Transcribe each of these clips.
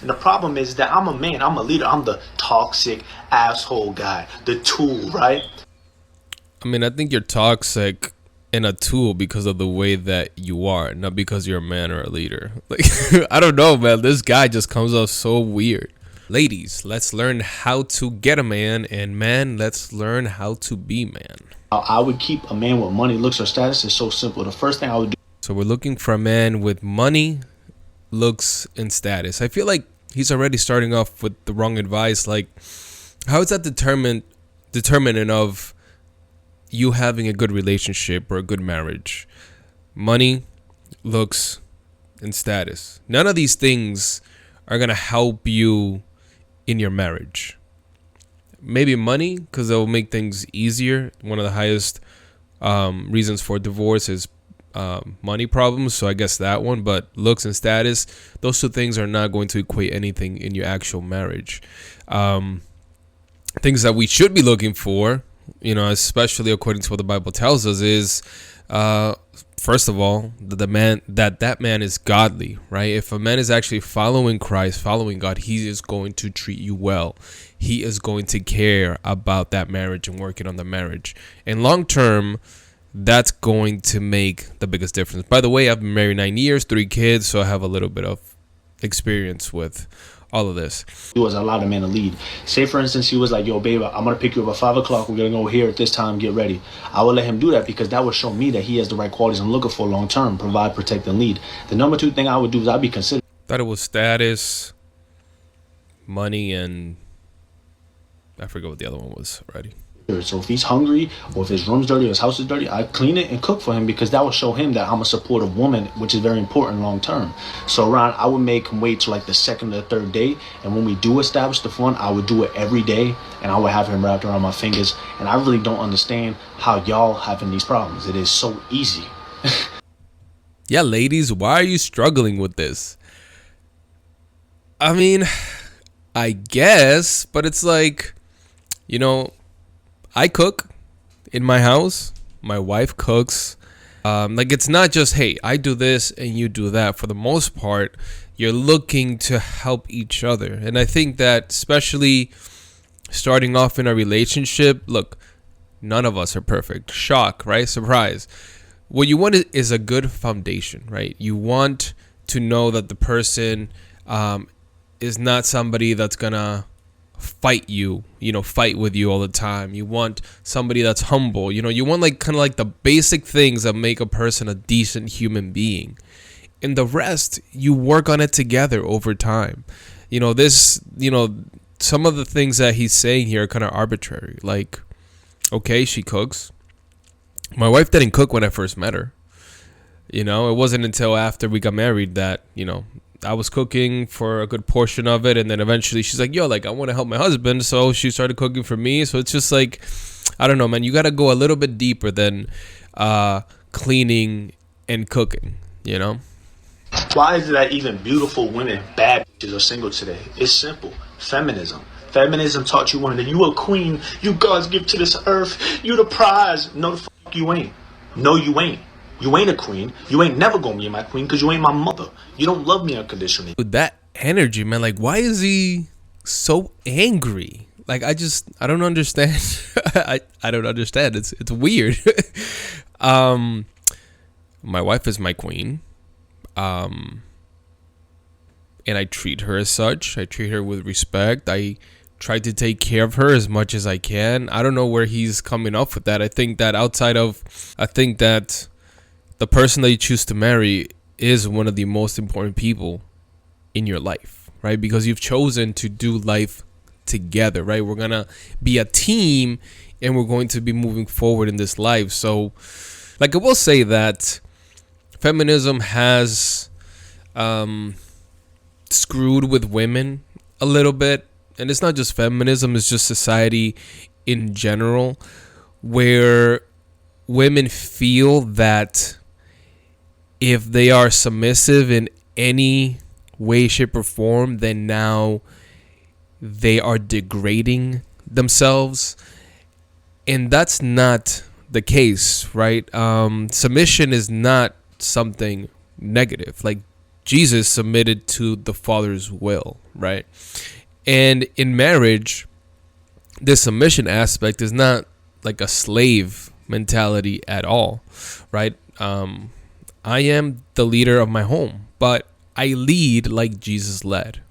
And the problem is that I'm a man, I'm a leader, I'm the toxic asshole guy, the tool, right? I mean, I think you're toxic and a tool because of the way that you are, not because you're a man or a leader. Like, I don't know, man. This guy just comes off so weird. Ladies, let's learn how to get a man, and man, let's learn how to be man. I would keep a man with money, looks, or status. Is so simple. The first thing I would do. So we're looking for a man with money, looks, and status. I feel like he's already starting off with the wrong advice. Like, how is that determinant of you having a good relationship or a good marriage? Money, looks, and status. None of these things are gonna help you in your marriage. Maybe money, because it will make things easier. One of the highest reasons for divorce is money problems, so I guess that one. But looks and status, those two things are not going to equate anything in your actual marriage. Things that we should be looking for, especially according to what the Bible tells us, is first of all, that man is godly, right? If a man is actually following Christ, following God, he is going to treat you well. He is going to care about that marriage and working on the marriage. And long term, that's going to make the biggest difference. By the way, I've been married 9 years, 3 kids, so I have a little bit of experience with all of this. He was allowed a man to lead. Say, for instance, he was like, yo, babe, I'm going to pick you up at 5 o'clock. We're going to go here at this time. Get ready. I would let him do that because that would show me that he has the right qualities I'm looking for long term. Provide, protect, and lead. The number 2 thing I would do is I'd be considered. Thought it was status, money, and I forget what the other one was already. So if he's hungry or if his room's dirty or his house is dirty, I clean it and cook for him because that will show him that I'm a supportive woman, which is very important long term. So Ron, I would make him wait till like the second or the third day, and when we do establish the fun, I would do it every day, and I would have him wrapped around my fingers. And I really don't understand how y'all having these problems. It is so easy. Yeah, ladies, why are you struggling with this? I mean, I guess, but it's like, I cook in my house. My wife cooks. It's not just, hey, I do this and you do that. For the most part, you're looking to help each other. And I think that especially starting off in a relationship, look, none of us are perfect. Shock, right? Surprise. What you want is a good foundation, right? You want to know that the person is not somebody that's going to fight with you all the time. You want somebody that's humble. You want kind of the basic things that make a person a decent human being. And the rest, you work on it together over time. Some of the things that he's saying here are kind of arbitrary. Like, okay, she cooks. My wife didn't cook when I first met her. It wasn't until after we got married that, I was cooking for a good portion of it, and then eventually she's like, yo, I want to help my husband, so she started cooking for me. So it's just like, I don't know, man, you got to go a little bit deeper than cleaning and cooking, Why is it that even beautiful women, bad bitches, are single today? It's simple. Feminism. Feminism taught you women that you a queen, you God's gift to this earth, you the prize. No, the fuck you ain't. No, you ain't. You ain't a queen. You ain't never gonna be my queen because you ain't my mother. You don't love me unconditionally. With that energy, man, why is he so angry? I don't understand. I don't understand. It's weird. My wife is my queen. And I treat her as such. I treat her with respect. I try to take care of her as much as I can. I don't know where he's coming up with that. I think that the person that you choose to marry is one of the most important people in your life, right? Because you've chosen to do life together, right? We're going to be a team and we're going to be moving forward in this life. So, I will say that feminism has screwed with women a little bit. And it's not just feminism, it's just society in general, where women feel that if they are submissive in any way, shape, or form, then now they are degrading themselves. And that's not the case, right? Submission is not something negative. Jesus submitted to the Father's will, right? And in marriage, this submission aspect is not like a slave mentality at all, right? I am the leader of my home, but I lead like Jesus led.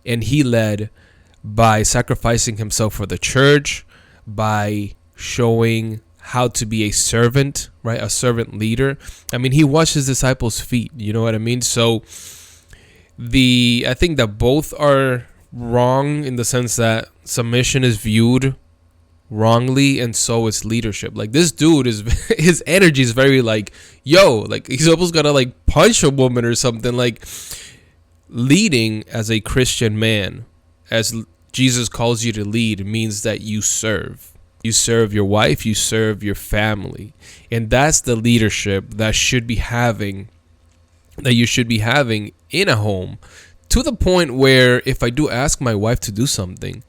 And he led by sacrificing himself for the church, by showing how to be a servant, right? A servant leader. I mean, he washed his disciples' feet. You know what I mean? So I think that both are wrong in the sense that submission is viewed wrongly, and so is leadership. Like, this dude is his energy is very like, yo, like he's almost gonna like punch a woman or something. Like, leading as a Christian man, as Jesus calls you to lead, means that you serve. You serve your wife, you serve your family. And that's the leadership that you should be having in a home, to the point where if I do ask my wife to do something,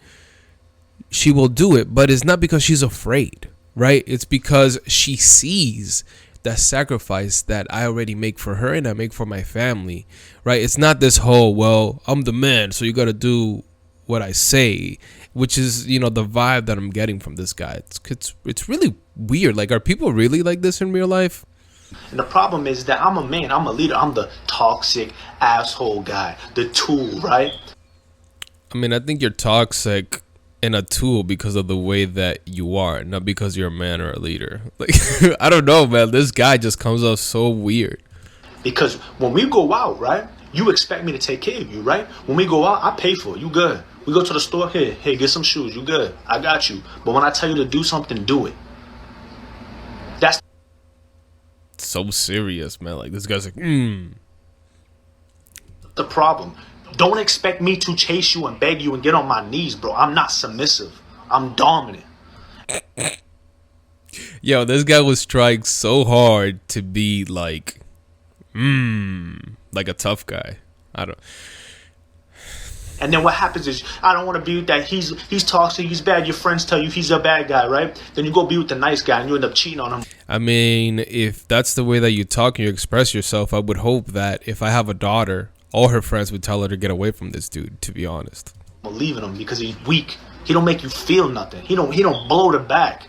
she will do it, but it's not because she's afraid, right? It's because she sees that sacrifice that I already make for her and I make for my family, right? It's not this whole, well, I'm the man, so you got to do what I say, which is, the vibe that I'm getting from this guy. It's really weird. Like, are people really like this in real life? And the problem is that I'm a man, I'm a leader, I'm the toxic asshole guy, the tool, right? I mean, I think you're toxic and a tool because of the way that you are, not because you're a man or a leader. Like, I don't know, man. This guy just comes off so weird. Because when we go out, right, you expect me to take care of you, right? When we go out, I pay for it. You good. We go to the store, hey, get some shoes. You good. I got you. But when I tell you to do something, do it. That's so serious, man. Like, this guy's like, the problem. Don't expect me to chase you and beg you and get on my knees, bro. I'm not submissive. I'm dominant. Yo, this guy was trying so hard to be like a tough guy. And then what happens is, I don't want to be with that. He's toxic, he's bad. Your friends tell you he's a bad guy, right? Then you go be with the nice guy and you end up cheating on him. I mean, if that's the way that you talk and you express yourself, I would hope that if I have a daughter, all her friends would tell her to get away from this dude, to be honest. I'm leaving him because he's weak. He don't make you feel nothing. He don't blow the back.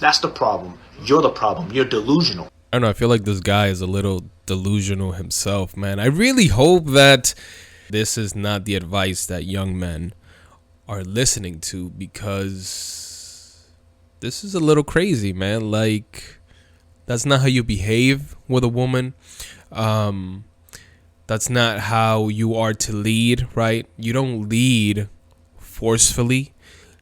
That's the problem. You're the problem. You're delusional. I don't know. I feel like this guy is a little delusional himself, man. I really hope that this is not the advice that young men are listening to, because this is a little crazy, man. Like, that's not how you behave with a woman. That's not how you are to lead, right? You don't lead forcefully.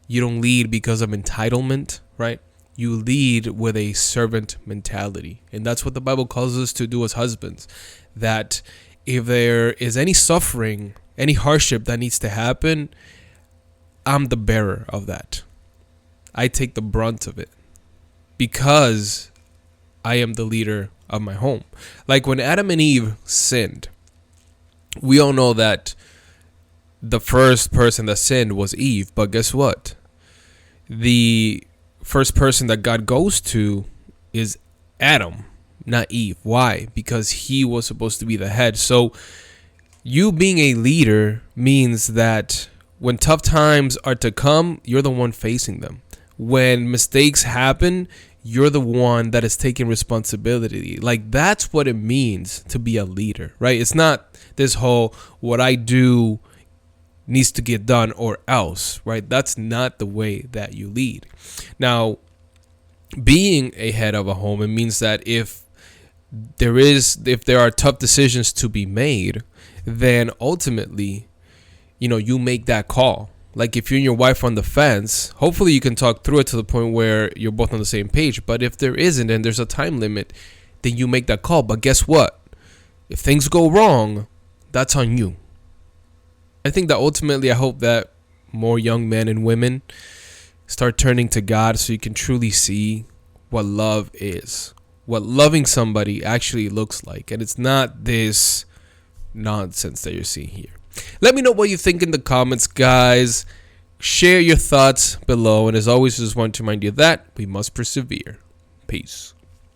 You don't lead because of entitlement, right? You lead with a servant mentality. And that's what the Bible calls us to do as husbands. That if there is any suffering, any hardship that needs to happen, I'm the bearer of that. I take the brunt of it because I am the leader of my home. Like when Adam and Eve sinned, we all know that the first person that sinned was Eve. But guess what? The first person that God goes to is Adam, not Eve. Why? Because he was supposed to be the head. So you being a leader means that when tough times are to come, you're the one facing them. When mistakes happen, you're the one that is taking responsibility. Like, that's what it means to be a leader, right? It's not this whole what I do needs to get done or else, right? That's not the way that you lead. Now, being a head of a home, it means that if there are tough decisions to be made, then ultimately, you make that call. Like if you and your wife are on the fence, hopefully you can talk through it to the point where you're both on the same page. But if there isn't and there's a time limit, then you make that call. But guess what? If things go wrong, that's on you. I think that ultimately I hope that more young men and women start turning to God so you can truly see what love is, what loving somebody actually looks like. And it's not this nonsense that you're seeing here. Let me know what you think in the comments, guys. Share your thoughts below. And as always, just want to remind you that we must persevere. Peace.